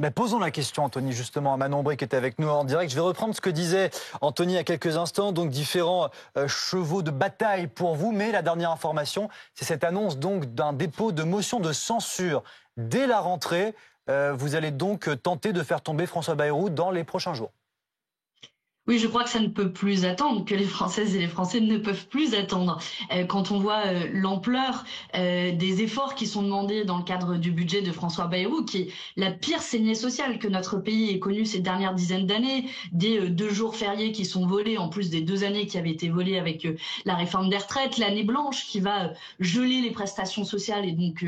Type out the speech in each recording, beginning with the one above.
Ben, posons la question, Anthony, justement, à Manon Aubry qui était avec nous en direct. Je vais reprendre ce que disait Anthony il y a quelques instants, donc différents chevaux de bataille pour vous. Mais la dernière information, c'est cette annonce donc d'un dépôt de motion de censure dès la rentrée. Vous allez donc tenter de faire tomber François Bayrou dans les prochains jours. Oui, je crois que ça ne peut plus attendre, que les Françaises et les Français ne peuvent plus attendre. Quand on voit l'ampleur des efforts qui sont demandés dans le cadre du budget de François Bayrou, qui est la pire saignée sociale que notre pays ait connue ces dernières dizaines d'années, des 2 jours fériés qui sont volés, en plus des 2 années qui avaient été volées avec la réforme des retraites, l'année blanche qui va geler les prestations sociales et donc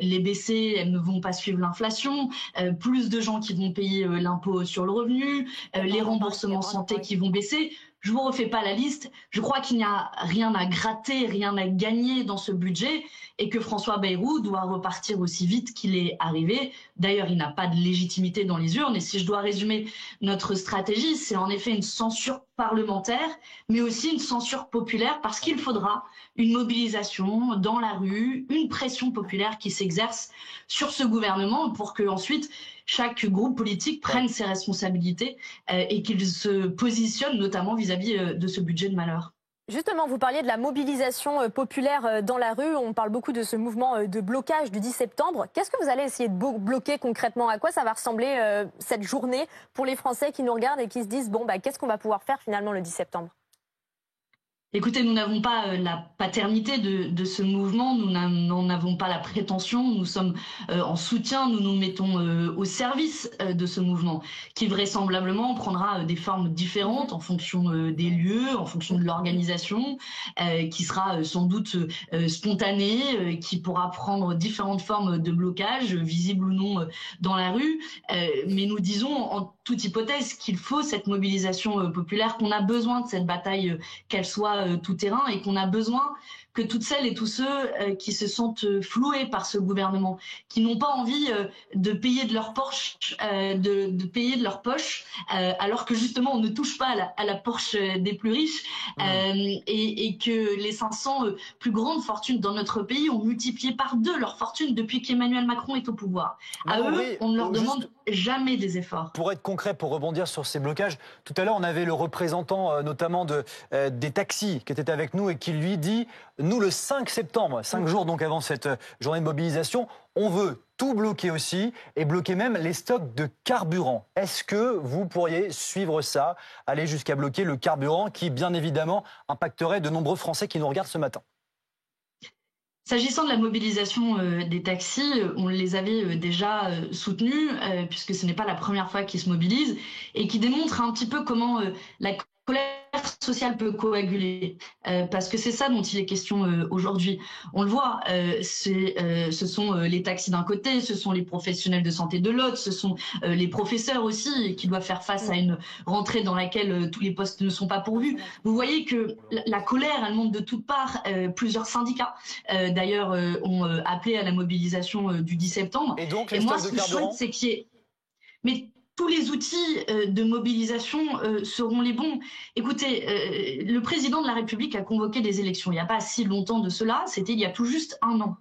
les baisser, elles ne vont pas suivre l'inflation, plus de gens qui vont payer l'impôt sur le revenu, les remboursements santé qui vont baisser. Je vous refais pas la liste. Je crois qu'il n'y a rien à gratter, rien à gagner dans ce budget et que François Bayrou doit repartir aussi vite qu'il est arrivé. D'ailleurs, il n'a pas de légitimité dans les urnes. Et si je dois résumer notre stratégie, c'est en effet une censure parlementaire, mais aussi une censure populaire parce qu'il faudra une mobilisation dans la rue, une pression populaire qui s'exerce sur ce gouvernement pour que ensuite chaque groupe politique prenne ses responsabilités et qu'il se positionne notamment vis-à-vis de ce budget de malheur. Justement, vous parliez de la mobilisation populaire dans la rue. On parle beaucoup de ce mouvement de blocage du 10 septembre. Qu'est-ce que vous allez essayer de bloquer concrètement? À quoi ça va ressembler cette journée pour les Français qui nous regardent et qui se disent bon, qu'est-ce qu'on va pouvoir faire finalement le 10 septembre? Écoutez, nous n'avons pas la paternité de ce mouvement, nous n'en avons pas la prétention, nous sommes en soutien, nous nous mettons au service de ce mouvement qui vraisemblablement prendra des formes différentes en fonction des lieux, en fonction de l'organisation, qui sera sans doute spontanée, qui pourra prendre différentes formes de blocage, visibles ou non dans la rue. Mais nous disons en toute hypothèse qu'il faut cette mobilisation populaire, qu'on a besoin de cette bataille, qu'elle soit tout terrain et qu'on a besoin que toutes celles et tous ceux qui se sentent floués par ce gouvernement, qui n'ont pas envie de payer de leur poche, de payer de leur poche, alors que justement on ne touche pas à la poche des plus riches, et que les 500 plus grandes fortunes dans notre pays ont multiplié par 2 leur fortune depuis qu'Emmanuel Macron est au pouvoir. À eux, on ne leur demande jamais des efforts. Pour être concret, pour rebondir sur ces blocages, tout à l'heure on avait le représentant notamment des taxis qui était avec nous et qui lui dit nous le 5 septembre, 5 jours donc avant cette journée de mobilisation, on veut tout bloquer aussi et bloquer même les stocks de carburant. Est-ce que vous pourriez suivre ça, aller jusqu'à bloquer le carburant qui bien évidemment impacterait de nombreux Français qui nous regardent ce matin? S'agissant de la mobilisation des taxis, on les avait déjà soutenus, puisque ce n'est pas la première fois qu'ils se mobilisent, et qui démontre un petit peu comment la colère sociale peut coaguler, parce que c'est ça dont il est question aujourd'hui. On le voit, ce sont les taxis d'un côté, ce sont les professionnels de santé de l'autre, ce sont les professeurs aussi qui doivent faire face à une rentrée dans laquelle tous les postes ne sont pas pourvus. Vous voyez que la colère, elle monte de toutes parts. Plusieurs syndicats, d'ailleurs, ont appelé à la mobilisation du 10 septembre. Et donc, les moi, stocks ce de que je souhaite, carburant c'est qu'il y ait... Mais tous les outils de mobilisation seront les bons. Écoutez, le président de la République a convoqué des élections il n'y a pas si longtemps de cela, c'était il y a tout juste 1 an.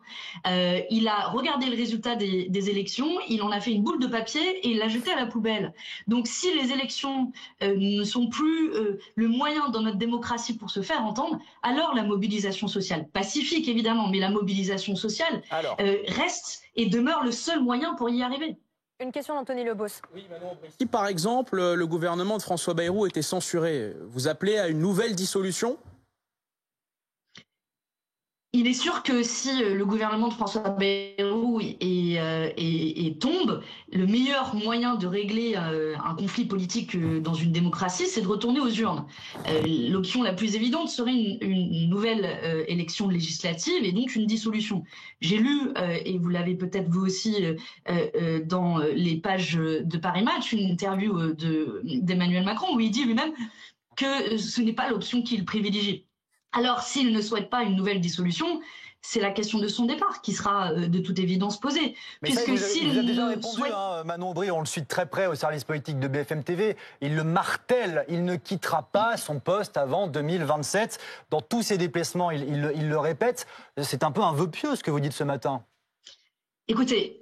Il a regardé le résultat des élections, il en a fait une boule de papier et il l'a jeté à la poubelle. Donc si les élections ne sont plus le moyen dans notre démocratie pour se faire entendre, alors la mobilisation sociale, pacifique évidemment, mais la mobilisation sociale reste et demeure le seul moyen pour y arriver. Une question d'Anthony Lebos. Oui, si par exemple le gouvernement de François Bayrou était censuré, vous appelez à une nouvelle dissolution ? Il est sûr que si le gouvernement de François Bayrou tombe, le meilleur moyen de régler un conflit politique dans une démocratie, c'est de retourner aux urnes. L'option la plus évidente serait une nouvelle élection législative et donc une dissolution. J'ai lu, et vous l'avez peut-être vous aussi dans les pages de Paris Match, une interview d'Emmanuel Macron où il dit lui-même que ce n'est pas l'option qu'il privilégie. Alors, s'il ne souhaite pas une nouvelle dissolution, c'est la question de son départ qui sera de toute évidence posée. Mais puisque s'il vous a déjà répondu, Manon Aubry, on le suit de très près au service politique de BFM TV. Il le martèle, il ne quittera pas son poste avant 2027. Dans tous ses déplacements, il le répète. C'est un peu un vœu pieux ce que vous dites ce matin. Écoutez,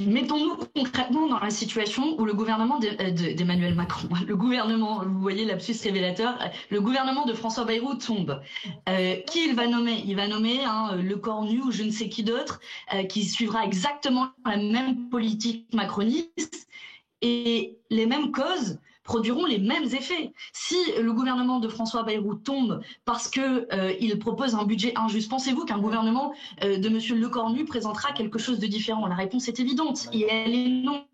mettons-nous concrètement dans la situation où le gouvernement d'Emmanuel Macron, le gouvernement, vous voyez l'absus révélateur, le gouvernement de François Bayrou tombe. Qui il va nommer? Il va nommer Le Cornu ou je ne sais qui d'autre, qui suivra exactement la même politique macroniste et les mêmes causes produiront les mêmes effets. Si le gouvernement de François Bayrou tombe parce que il propose un budget injuste, pensez-vous qu'un gouvernement de Monsieur Lecornu présentera quelque chose de différent? La réponse est évidente, et elle est non.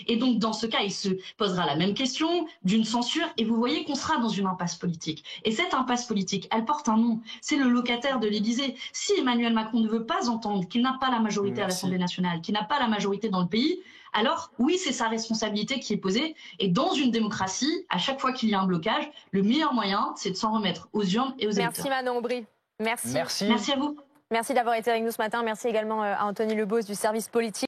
Et donc, dans ce cas, il se posera la même question d'une censure, et vous voyez qu'on sera dans une impasse politique. Et cette impasse politique, elle porte un nom, c'est le locataire de l'Élysée. Si Emmanuel Macron ne veut pas entendre qu'il n'a pas la majorité à l'Assemblée nationale, qu'il n'a pas la majorité dans le pays, alors oui, c'est sa responsabilité qui est posée. Et dans une démocratie, à chaque fois qu'il y a un blocage, le meilleur moyen, c'est de s'en remettre aux urnes et aux électeurs. Merci Manon Aubry. Merci. Merci à vous. Merci d'avoir été avec nous ce matin. Merci également à Anthony Lebos du service politique.